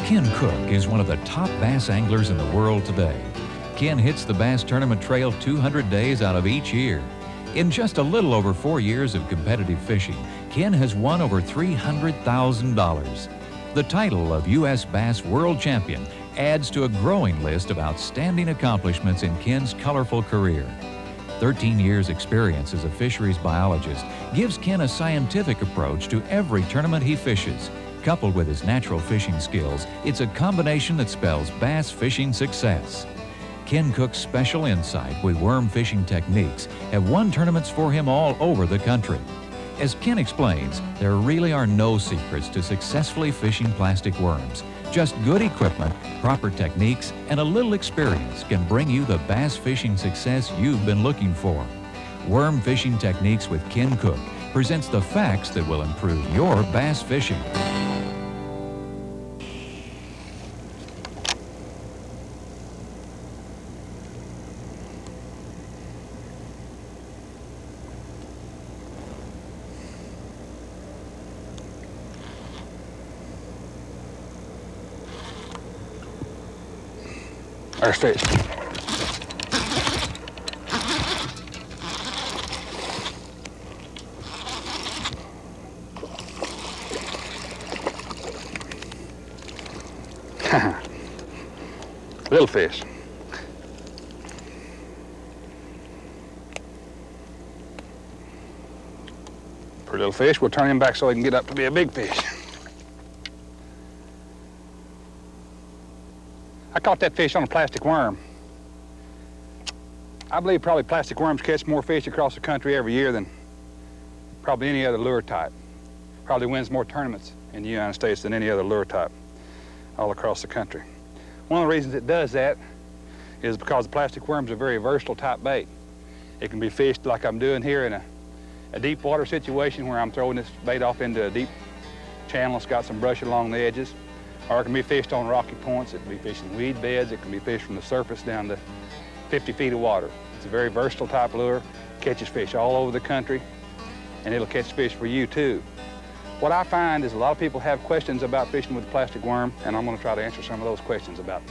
Ken Cook is one of the top bass anglers in the world today. Ken hits the bass tournament trail 200 days out of each year. In just a little over 4 years of competitive fishing, Ken has won over $300,000. The title of U.S. Bass World Champion adds to a growing list of outstanding accomplishments in Ken's colorful career. 13 years' experience as a fisheries biologist gives Ken a scientific approach to every tournament he fishes. Coupled with his natural fishing skills, it's a combination that spells bass fishing success. Ken Cook's special insight with worm fishing techniques have won tournaments for him all over the country. As Ken explains, there really are no secrets to successfully fishing plastic worms. Just good equipment, proper techniques, and a little experience can bring you the bass fishing success you've been looking for. Worm Fishing Techniques with Ken Cook presents the facts that will improve your bass fishing. There's fish. Little fish. Pretty little fish. We'll turn him back so he can get up to be a big fish. I caught that fish on a plastic worm. I believe probably plastic worms catch more fish across the country every year than probably any other lure type. Probably wins more tournaments in the United States than any other lure type all across the country. One of the reasons it does that is because the plastic worms are a very versatile type bait. It can be fished like I'm doing here in a deep water situation where I'm throwing this bait off into a deep channel that's got some brush along the edges. Or it can be fished on rocky points. It can be fished in weed beds. It can be fished from the surface down to 50 feet of water. It's a very versatile type lure. Catches fish all over the country, and it'll catch fish for you too. What I find is a lot of people have questions about fishing with a plastic worm, and I'm going to try to answer some of those questions about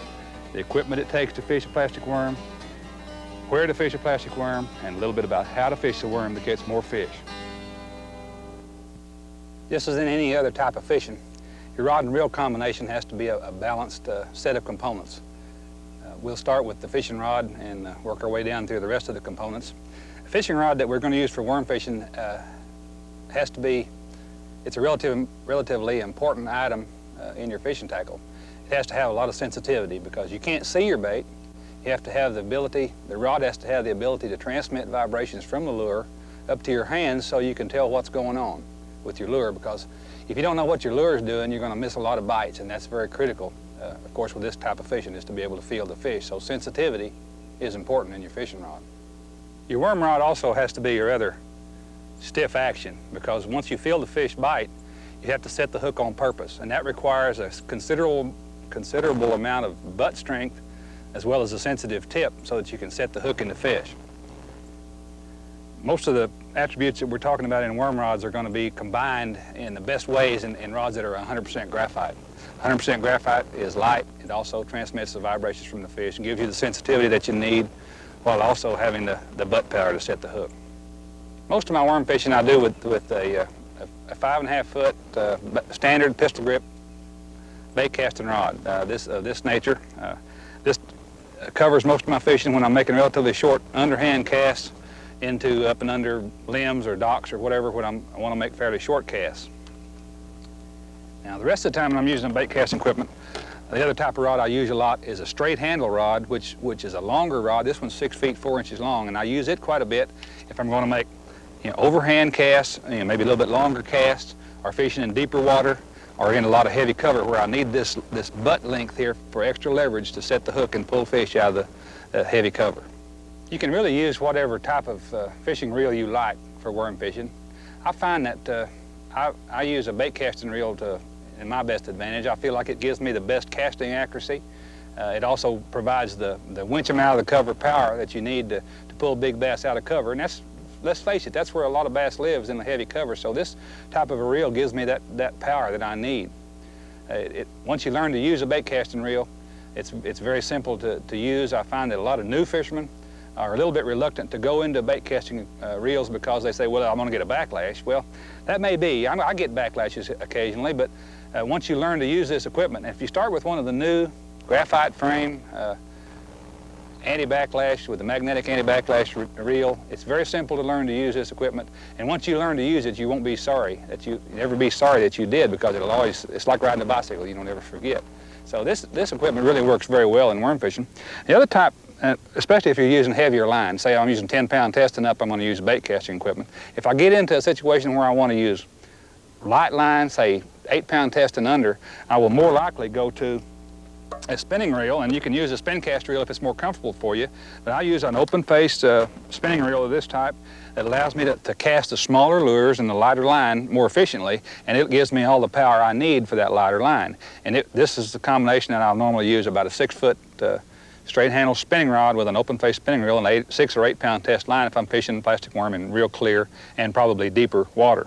the equipment it takes to fish a plastic worm, where to fish a plastic worm, and a little bit about how to fish the worm to catch more fish. Just as in any other type of fishing, your rod and reel combination has to be a balanced set of components. We'll start with the fishing rod and work our way down through the rest of the components. The fishing rod that we're going to use for worm fishing has to be, it's a relatively important item in your fishing tackle. It has to have a lot of sensitivity because you can't see your bait. You have to have the ability, the rod has to have the ability to transmit vibrations from the lure up to your hands so you can tell what's going on with your lure, because if you don't know what your lure is doing, you're going to miss a lot of bites, and that's very critical, of course, with this type of fishing, is to be able to feel the fish. So sensitivity is important in your fishing rod. Your worm rod also has to be a rather stiff action, because once you feel the fish bite, you have to set the hook on purpose, and that requires a considerable amount of butt strength as well as a sensitive tip so that you can set the hook in the fish. Most of the attributes that we're talking about in worm rods are going to be combined in the best ways in rods that are 100% graphite. 100% graphite is light. It also transmits the vibrations from the fish and gives you the sensitivity that you need while also having the butt power to set the hook. Most of my worm fishing I do with a 5.5 foot standard pistol grip bait casting rod this nature. This covers most of my fishing when I'm making relatively short underhand casts into up and under limbs or docks or whatever when I want to make fairly short casts. Now the rest of the time when I'm using bait casting equipment, the other type of rod I use a lot is a straight handle rod, which is a longer rod. This one's 6 feet 4 inches long, and I use it quite a bit if I'm going to make overhand casts, maybe a little bit longer casts, or fishing in deeper water, or in a lot of heavy cover where I need this butt length here for extra leverage to set the hook and pull fish out of the heavy cover. You can really use whatever type of fishing reel you like for worm fishing. I find that I use a bait casting reel in my best advantage. I feel like it gives me the best casting accuracy. It also provides the winch them out of the cover power that you need to pull big bass out of cover, and that's let's face it, that's where a lot of bass lives, in the heavy cover. So this type of a reel gives me that power that I need. Once you learn to use a bait casting reel, it's very simple to use. I find that a lot of new fishermen are a little bit reluctant to go into bait casting reels because they say, well, I'm going to get a backlash. Well, that may be. I get backlashes occasionally, but once you learn to use this equipment, if you start with one of the new graphite frame anti-backlash with the magnetic anti-backlash reel, it's very simple to learn to use this equipment. And once you learn to use it, you won't be sorry that you never be sorry that you did, because it's like riding a bicycle. You don't ever forget. So this equipment really works very well in worm fishing. The other type, especially if you're using heavier line, say I'm using 10-pound testing up, I'm going to use bait casting equipment. If I get into a situation where I want to use light line, say 8-pound test and under, I will more likely go to a spinning reel, and you can use a spin cast reel if it's more comfortable for you. But I use an open-faced spinning reel of this type that allows me to cast the smaller lures and the lighter line more efficiently, and it gives me all the power I need for that lighter line. And this is the combination that I'll normally use, about a 6-foot straight handle spinning rod with an open-faced spinning reel and a 6 or 8-pound test line if I'm fishing plastic worm in real clear and probably deeper water.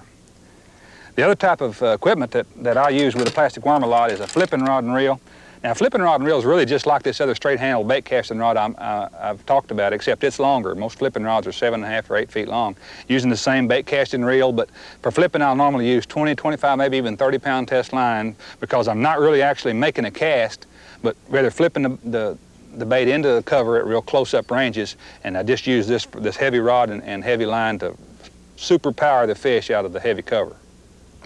The other type of equipment that I use with a plastic worm a lot is a flipping rod and reel. Now, flipping rod and reel is really just like this other straight handle bait casting rod I've talked about, except it's longer. Most flipping rods are 7.5 or 8 feet long, using the same bait casting reel. But for flipping, I'll normally use 20, 25, maybe even 30-pound test line, because I'm not really actually making a cast, but rather flipping the bait into the cover at real close-up ranges. And I just use this heavy rod and heavy line to superpower the fish out of the heavy cover.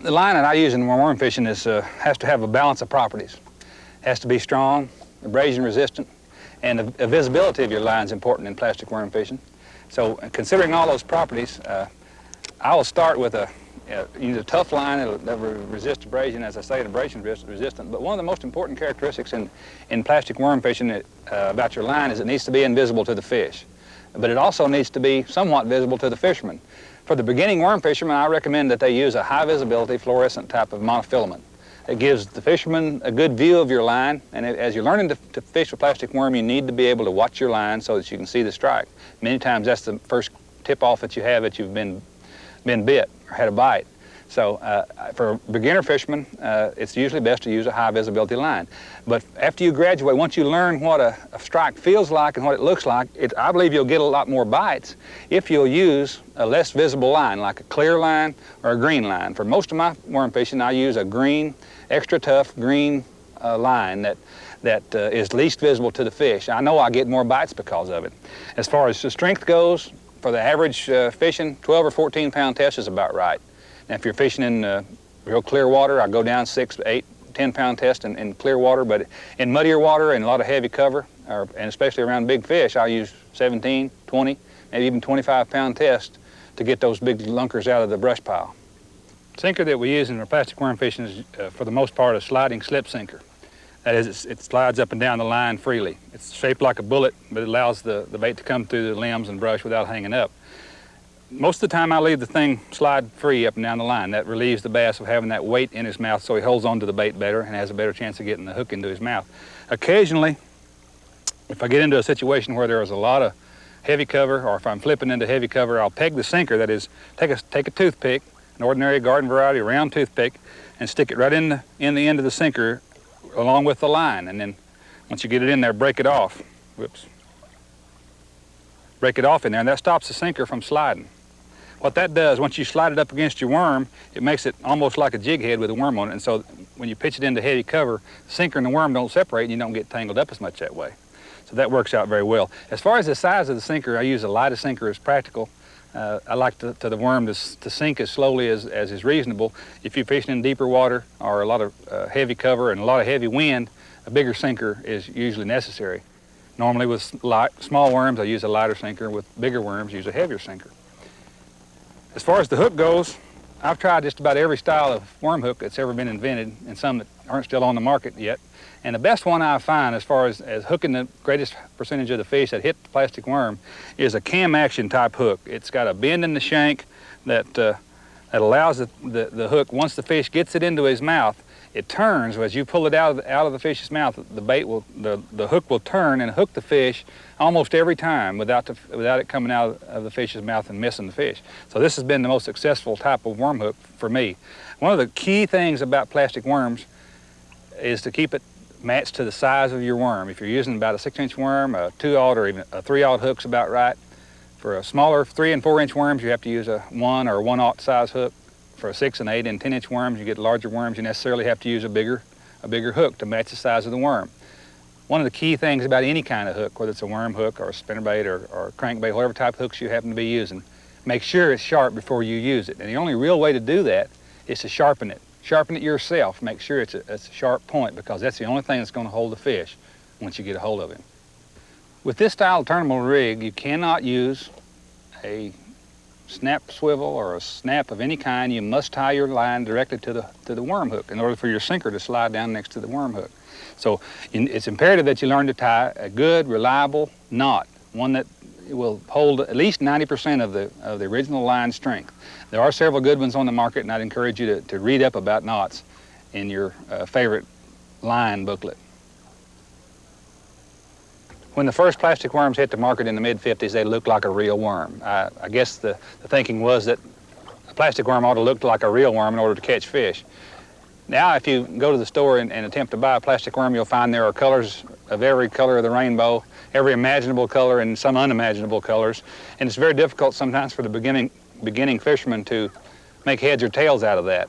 The line that I use in worm fishing has to have a balance of properties. Has to be strong, abrasion resistant, and the visibility of your line is important in plastic worm fishing. So considering all those properties, I will start with use a tough line that will resist abrasion, as I say, abrasion resistant. But one of the most important characteristics in plastic worm fishing about your line is it needs to be invisible to the fish. But it also needs to be somewhat visible to the fisherman. For the beginning worm fisherman, I recommend that they use a high visibility fluorescent type of monofilament. It gives the fisherman a good view of your line, and as you're learning to fish a plastic worm, you need to be able to watch your line so that you can see the strike. Many times that's the first tip-off that you have that you've been bit or had a bite. So for a beginner fisherman, it's usually best to use a high visibility line. But after you graduate, once you learn what a strike feels like and what it looks like, I believe you'll get a lot more bites if you'll use a less visible line, like a clear line or a green line. For most of my worm fishing, I use a green, extra tough green line that is least visible to the fish. I know I get more bites because of it. As far as the strength goes, for the average fishing, 12 or 14-pound test is about right. Now, if you're fishing in real clear water, I go down 6, 8, 10-pound test in clear water. But in muddier water and a lot of heavy cover, and especially around big fish, I'll use 17, 20, maybe even 25-pound test to get those big lunkers out of the brush pile. The sinker that we use in our plastic worm fishing is, for the most part, a sliding slip sinker. That is, it slides up and down the line freely. It's shaped like a bullet, but it allows the bait to come through the limbs and brush without hanging up. Most of the time I leave the thing slide free up and down the line. That relieves the bass of having that weight in his mouth, so he holds onto the bait better and has a better chance of getting the hook into his mouth. Occasionally, if I get into a situation where there is a lot of heavy cover, or if I'm flipping into heavy cover, I'll peg the sinker. That is, take a toothpick, an ordinary garden variety round toothpick, and stick it right in the end of the sinker along with the line. And then once you get it in there, break it off. Whoops. Break it off in there, and that stops the sinker from sliding. What that does, once you slide it up against your worm, it makes it almost like a jig head with a worm on it. And so when you pitch it into heavy cover, the sinker and the worm don't separate and you don't get tangled up as much that way. So that works out very well. As far as the size of the sinker, I use the lightest sinker as practical. I like the worm to sink as slowly as is reasonable. If you're fishing in deeper water or a lot of heavy cover and a lot of heavy wind, a bigger sinker is usually necessary. Normally with small worms, I use a lighter sinker. With bigger worms, I use a heavier sinker. As far as the hook goes, I've tried just about every style of worm hook that's ever been invented, and some that aren't still on the market yet. And the best one I find as far as hooking the greatest percentage of the fish that hit the plastic worm is a cam action type hook. It's got a bend in the shank that allows the hook, once the fish gets it into his mouth, it turns. As you pull it out of the fish's mouth, the hook will turn and hook the fish almost every time without it coming out of the fish's mouth and missing the fish. So this has been the most successful type of worm hook for me. One of the key things about plastic worms is to keep it matched to the size of your worm. If you're using about a 6-inch worm, a 2/0 or even a 3/0 hook's about right. For a smaller 3 and 4-inch worms, you have to use a 1 or 1/0 size hook. For a 6 and 8 and 10-inch worms, you get larger worms, you necessarily have to use a bigger hook to match the size of the worm. One of the key things about any kind of hook, whether it's a worm hook or a spinnerbait or crankbait, whatever type of hooks you happen to be using, make sure it's sharp before you use it. And the only real way to do that is to sharpen it. Sharpen it yourself. Make sure it's a sharp point, because that's the only thing that's going to hold the fish once you get a hold of him. With this style of terminal rig, you cannot use a snap swivel or a snap of any kind. You must tie your line directly to the worm hook in order for your sinker to slide down next to the worm hook. So it's imperative that you learn to tie a good, reliable knot, one that will hold at least 90% of the original line strength. There are several good ones on the market, and I'd encourage you to read up about knots in your favorite line booklet. When the first plastic worms hit the market in the mid-50s, they looked like a real worm. I guess the thinking was that a plastic worm ought to look like a real worm in order to catch fish. Now, if you go to the store and attempt to buy a plastic worm, you'll find there are colors of every color of the rainbow, every imaginable color and some unimaginable colors. And it's very difficult sometimes for the beginning fishermen to make heads or tails out of that.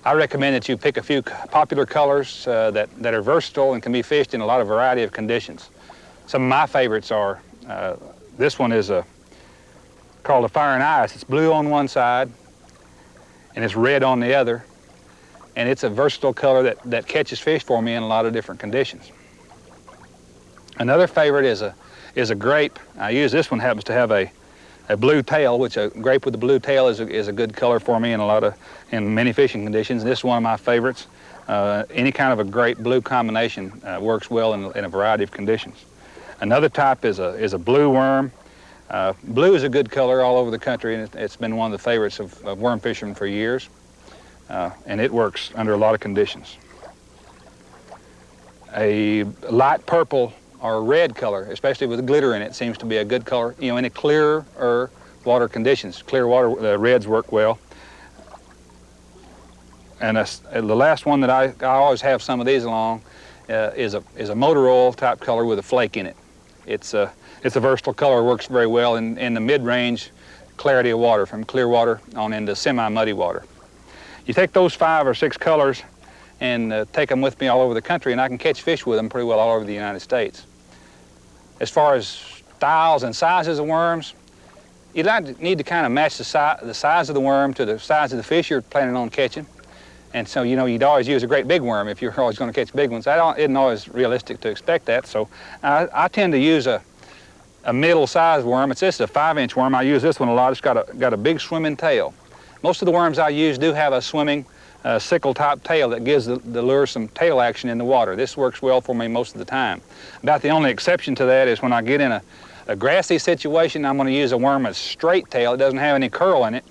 I recommend that you pick a few popular colors that are versatile and can be fished in a lot of variety of conditions. Some of my favorites are, this one is called a Fire and Ice. It's blue on one side and it's red on the other. And it's a versatile color that catches fish for me in a lot of different conditions. Another favorite is a grape. I use this one, happens to have a blue tail, which a grape with a blue tail is a good color for me in many fishing conditions. This is one of my favorites. Any kind of a grape blue combination works well in a variety of conditions. Another type is a blue worm. Blue is a good color all over the country, and it's been one of the favorites of worm fishermen for years. And it works under a lot of conditions. A light purple or red color, especially with glitter in it, seems to be a good color, in a clearer water conditions. Clear water, reds work well. And the last one that I always have some of these along is a motor oil type color with a flake in it. It's a versatile color, works very well in the mid-range clarity of water, from clear water on into semi-muddy water. You take those 5 or 6 colors and take them with me all over the country, and I can catch fish with them pretty well all over the United States. As far as styles and sizes of worms, you need to kind of match the size of the worm to the size of the fish you're planning on catching. And so, you'd always use a great big worm if you're always going to catch big ones. That isn't always realistic to expect that, so I tend to use a middle-sized worm. It's just a 5-inch worm. I use this one a lot. It's got a big swimming tail. Most of the worms I use do have a swimming sickle-type tail that gives the lure some tail action in the water. This works well for me most of the time. About the only exception to that is when I get in a grassy situation, I'm going to use a worm with straight tail. It doesn't have any curl in it.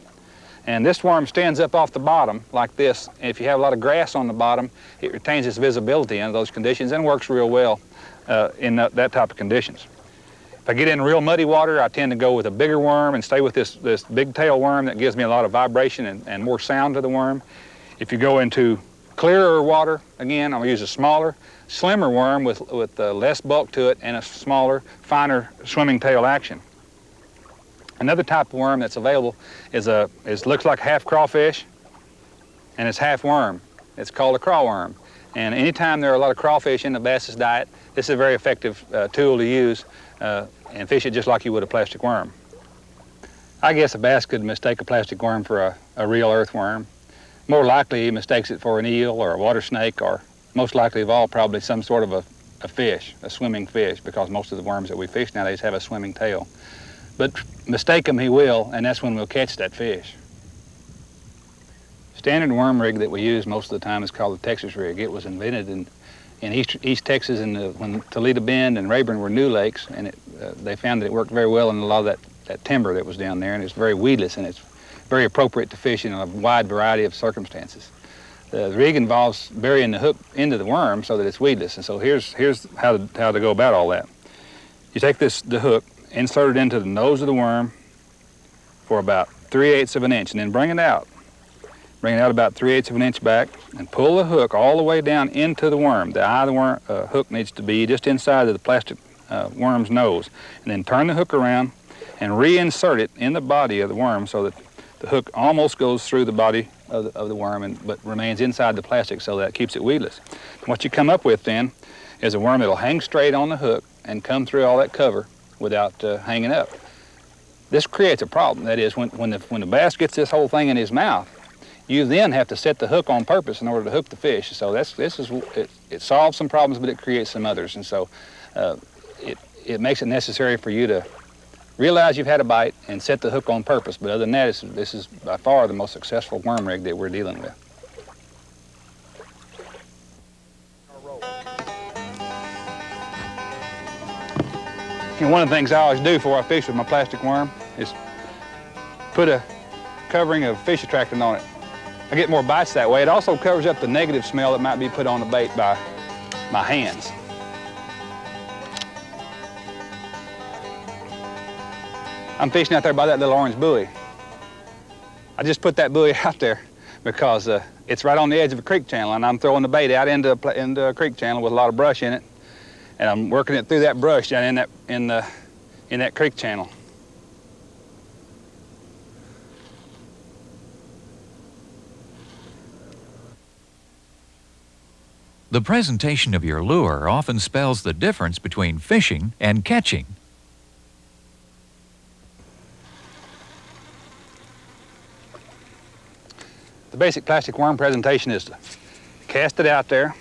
And this worm stands up off the bottom like this. If you have a lot of grass on the bottom, it retains its visibility under those conditions and works real well in that type of conditions. If I get in real muddy water, I tend to go with a bigger worm and stay with this big tail worm that gives me a lot of vibration and more sound to the worm. If you go into clearer water, again, I'm going to use a smaller, slimmer worm with less bulk to it and a smaller, finer swimming tail action. Another type of worm that's available looks like half crawfish and it's half worm. It's called a crawworm. And anytime there are a lot of crawfish in the bass's diet, this is a very effective tool to use and fish it just like you would a plastic worm. I guess a bass could mistake a plastic worm for a real earthworm. More likely he mistakes it for an eel or a water snake, or most likely of all probably some sort of a fish, a swimming fish, because most of the worms that we fish nowadays have a swimming tail. But mistake him he will, and that's when we'll catch that fish. Standard worm rig that we use most of the time is called the Texas rig. It was invented in East Texas when Toledo Bend and Rayburn were new lakes, and they found that it worked very well in a lot of that timber that was down there, and it's very weedless, and it's very appropriate to fish in a wide variety of circumstances. The rig involves burying the hook into the worm so that it's weedless. And so here's how to go about all that. You take the hook, insert it into the nose of the worm for about 3/8 of an inch, and then bring it out. Bring it out about 3/8 of an inch back, and pull the hook all the way down into the worm. The eye of the worm hook needs to be just inside of the plastic worm's nose. And then turn the hook around and reinsert it in the body of the worm so that the hook almost goes through the body of the worm, but remains inside the plastic, so that keeps it weedless. What you come up with then is a worm that'll hang straight on the hook and come through all that cover without hanging up. This creates a problem. That is, when the bass gets this whole thing in his mouth, you then have to set the hook on purpose in order to hook the fish. So it solves some problems, but it creates some others. And so it makes it necessary for you to realize you've had a bite and set the hook on purpose. But other than that, this is by far the most successful worm rig that we're dealing with. And one of the things I always do before I fish with my plastic worm is put a covering of fish attractant on it. I get more bites that way. It also covers up the negative smell that might be put on the bait by my hands. I'm fishing out there by that little orange buoy. I just put that buoy out there because it's right on the edge of a creek channel, and I'm throwing the bait out into a creek channel with a lot of brush in it, and I'm working it through that brush down in that creek channel. The presentation of your lure often spells the difference between fishing and catching. The basic plastic worm presentation is to cast it out there.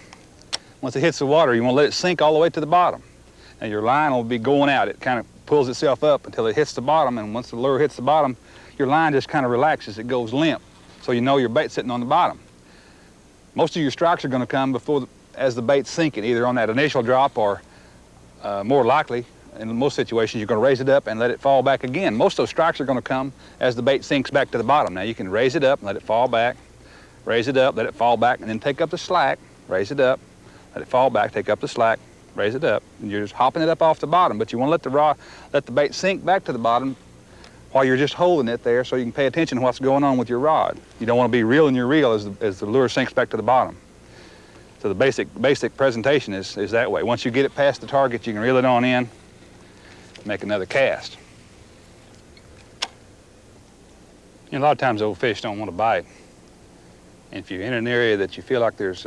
Once it hits the water, you want to let it sink all the way to the bottom. And your line will be going out. It kind of pulls itself up until it hits the bottom, and once the lure hits the bottom, your line just kind of relaxes. It goes limp, so you know your bait's sitting on the bottom. Most of your strikes are going to come as the bait's sinking, either on that initial drop or more likely, in most situations, you're going to raise it up and let it fall back again. Most of those strikes are going to come as the bait sinks back to the bottom. Now you can raise it up and let it fall back, raise it up, let it fall back, and then take up the slack, raise it up, let it fall back, take up the slack, raise it up, and you're just hopping it up off the bottom. But you want to let the bait sink back to the bottom while you're just holding it there, so you can pay attention to what's going on with your rod. You don't want to be reeling your reel as the lure sinks back to the bottom. So the basic presentation is that way. Once you get it past the target, you can reel it on in, make another cast. You know, a lot of times old fish don't want to bite. And if you're in an area that you feel like there's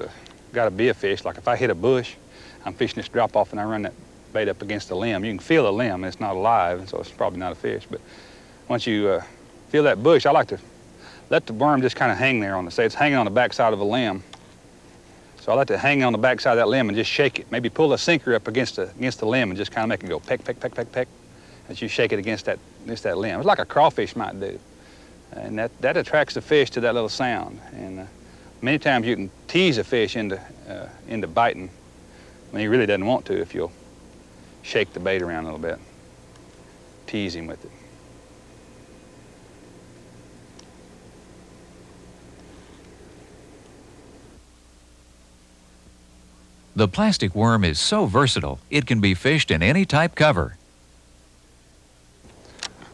got to be a fish, like if I hit a bush, I'm fishing this drop off and I run that bait up against the limb. You can feel the limb, and it's not alive, and so it's probably not a fish. But once you feel that bush, I like to let the worm just kind of hang there say it's hanging on the back side of a limb. So I like to hang on the back side of that limb and just shake it. Maybe pull a sinker up against the limb and just kind of make it go peck, peck, peck, peck, peck, as you shake it against that limb. It's like a crawfish might do. And that attracts the fish to that little sound. And many times you can tease a fish into biting when he really doesn't want to if you'll shake the bait around a little bit. Tease him with it. The plastic worm is so versatile, it can be fished in any type cover.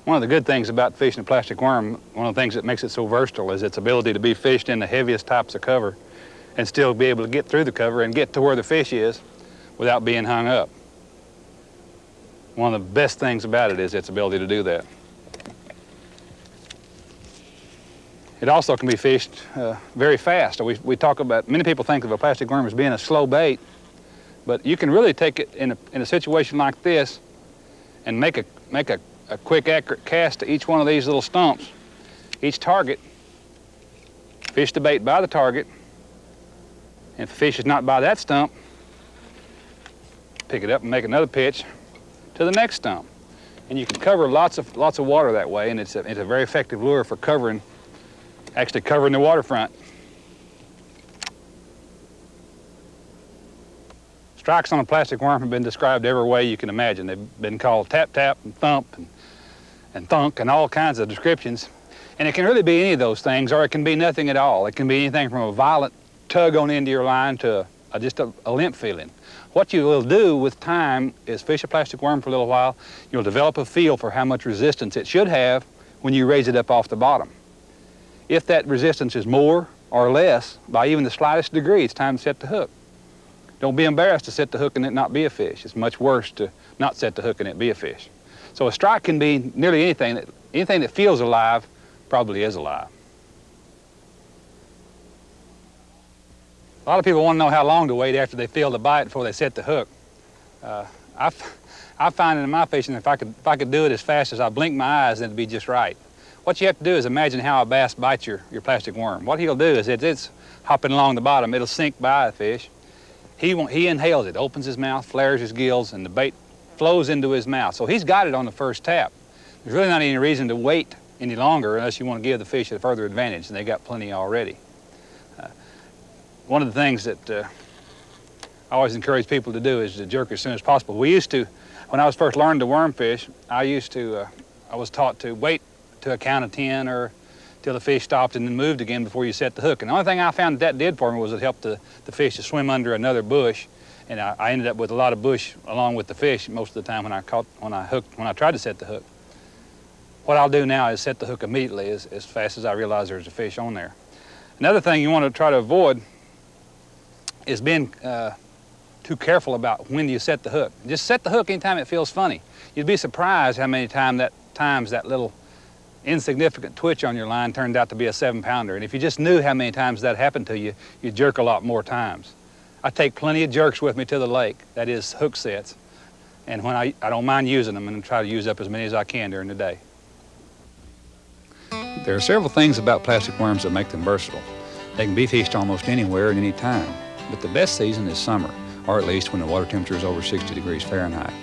One of the good things about fishing a plastic worm, one of the things that makes it so versatile, is its ability to be fished in the heaviest types of cover and still be able to get through the cover and get to where the fish is without being hung up. One of the best things about it is its ability to do that. It also can be fished very fast. We talk about, many people think of a plastic worm as being a slow bait, but you can really take it in a situation like this and make a quick, accurate cast to each one of these little stumps, each target, fish the bait by the target, and if the fish is not by that stump, pick it up and make another pitch to the next stump. And you can cover lots of water that way, and it's a very effective lure for actually covering the waterfront. Strikes on a plastic worm have been described every way you can imagine. They've been called tap, tap, and thump, and thunk, and all kinds of descriptions. And it can really be any of those things, or it can be nothing at all. It can be anything from a violent tug on into your line to just a limp feeling. What you will do with time is fish a plastic worm for a little while. You'll develop a feel for how much resistance it should have when you raise it up off the bottom. If that resistance is more or less by even the slightest degree, it's time to set the hook. Don't be embarrassed to set the hook and it not be a fish. It's much worse to not set the hook and it be a fish. So a strike can be nearly anything. Anything that feels alive probably is alive. A lot of people want to know how long to wait after they feel the bite before they set the hook. I find in my fishing, if I could do it as fast as I blink my eyes, then it'd be just right. What you have to do is imagine how a bass bites your plastic worm. What he'll do is it's hopping along the bottom, it'll sink by the fish. He inhales it, opens his mouth, flares his gills, and the bait flows into his mouth. So he's got it on the first tap. There's really not any reason to wait any longer unless you want to give the fish a further advantage, and they got plenty already. One of the things that I always encourage people to do is to jerk as soon as possible. We used to, when I was first learning to worm fish, I was taught to wait to a count of 10 or till the fish stopped and then moved again before you set the hook. And the only thing I found that did for me was it helped the fish to swim under another bush. And I ended up with a lot of bush along with the fish most of the time when I tried to set the hook. What I'll do now is set the hook immediately as fast as I realize there's a fish on there. Another thing you want to try to avoid is being too careful about when you set the hook. Just set the hook anytime it feels funny. You'd be surprised how many times that little insignificant twitch on your line turned out to be a 7-pounder. And if you just knew how many times that happened to you, you'd jerk a lot more times. I take plenty of jerks with me to the lake, that is hook sets, and when I don't mind using them and try to use up as many as I can during the day. There are several things about plastic worms that make them versatile. They can be fished almost anywhere at any time, but the best season is summer, or at least when the water temperature is over 60 degrees Fahrenheit.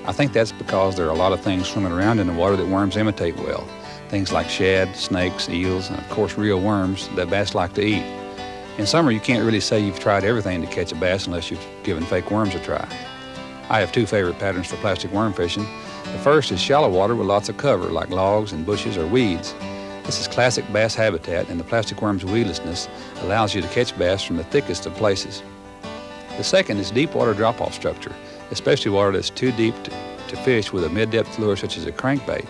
I think that's because there are a lot of things swimming around in the water that worms imitate well. Things like shad, snakes, eels, and of course real worms that bass like to eat. In summer, you can't really say you've tried everything to catch a bass unless you've given fake worms a try. I have two favorite patterns for plastic worm fishing. The first is shallow water with lots of cover, like logs and bushes or weeds. This is classic bass habitat, and the plastic worm's weedlessness allows you to catch bass from the thickest of places. The second is deep water drop-off structure, especially water that's too deep to fish with a mid-depth lure such as a crankbait.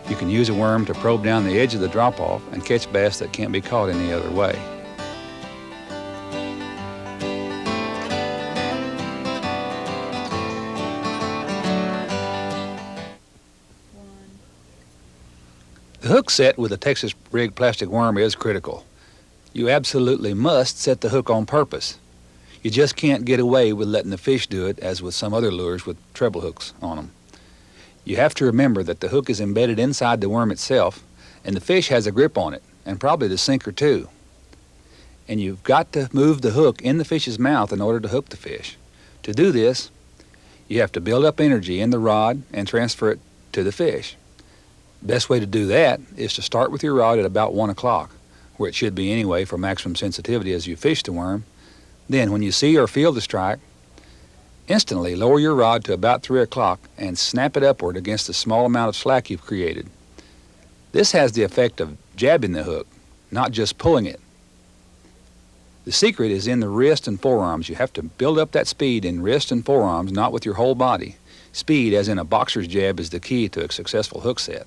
You can use a worm to probe down the edge of the drop-off and catch bass that can't be caught any other way. The hook set with a Texas rig plastic worm is critical. You absolutely must set the hook on purpose. You just can't get away with letting the fish do it as with some other lures with treble hooks on them. You have to remember that the hook is embedded inside the worm itself, and the fish has a grip on it, and probably the sinker too. And you've got to move the hook in the fish's mouth in order to hook the fish. To do this, you have to build up energy in the rod and transfer it to the fish. Best way to do that is to start with your rod at about 1 o'clock, where it should be anyway for maximum sensitivity as you fish the worm. Then when you see or feel the strike, instantly lower your rod to about 3 o'clock and snap it upward against the small amount of slack you've created. This has the effect of jabbing the hook, not just pulling it. The secret is in the wrist and forearms. You have to build up that speed in wrist and forearms, not with your whole body. Speed, as in a boxer's jab, is the key to a successful hook set.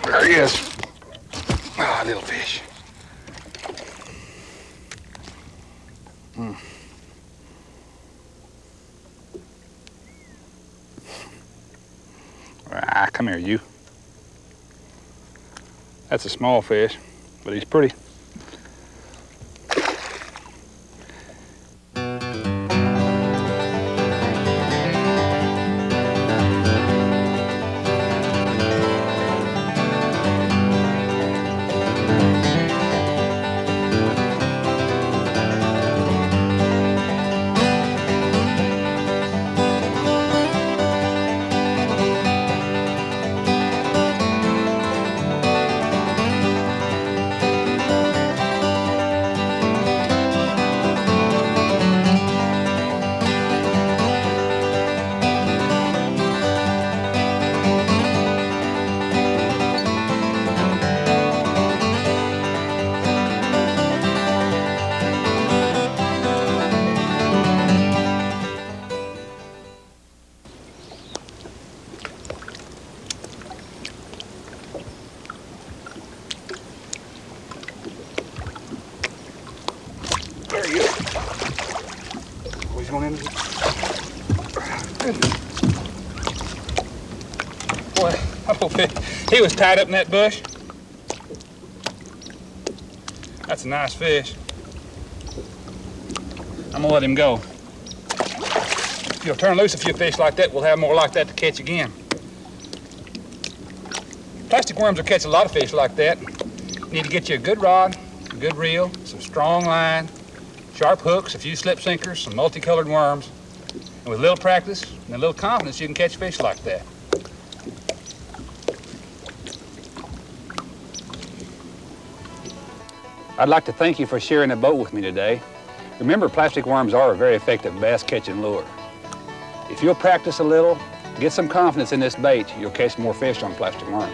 There he is. Ah, little fish. Ah, come here, you. That's a small fish, but he's pretty. Boy, he was tied up in that bush. That's a nice fish. I'm gonna let him go. If you'll turn loose a few fish like that, we'll have more like that to catch again. Plastic worms will catch a lot of fish like that. You need to get you a good rod, a good reel, some strong line, sharp hooks, a few slip sinkers, some multicolored worms. And with a little practice and a little confidence, you can catch fish like that. I'd like to thank you for sharing the boat with me today. Remember, plastic worms are a very effective bass catching lure. If you'll practice a little, get some confidence in this bait, you'll catch more fish on plastic worm.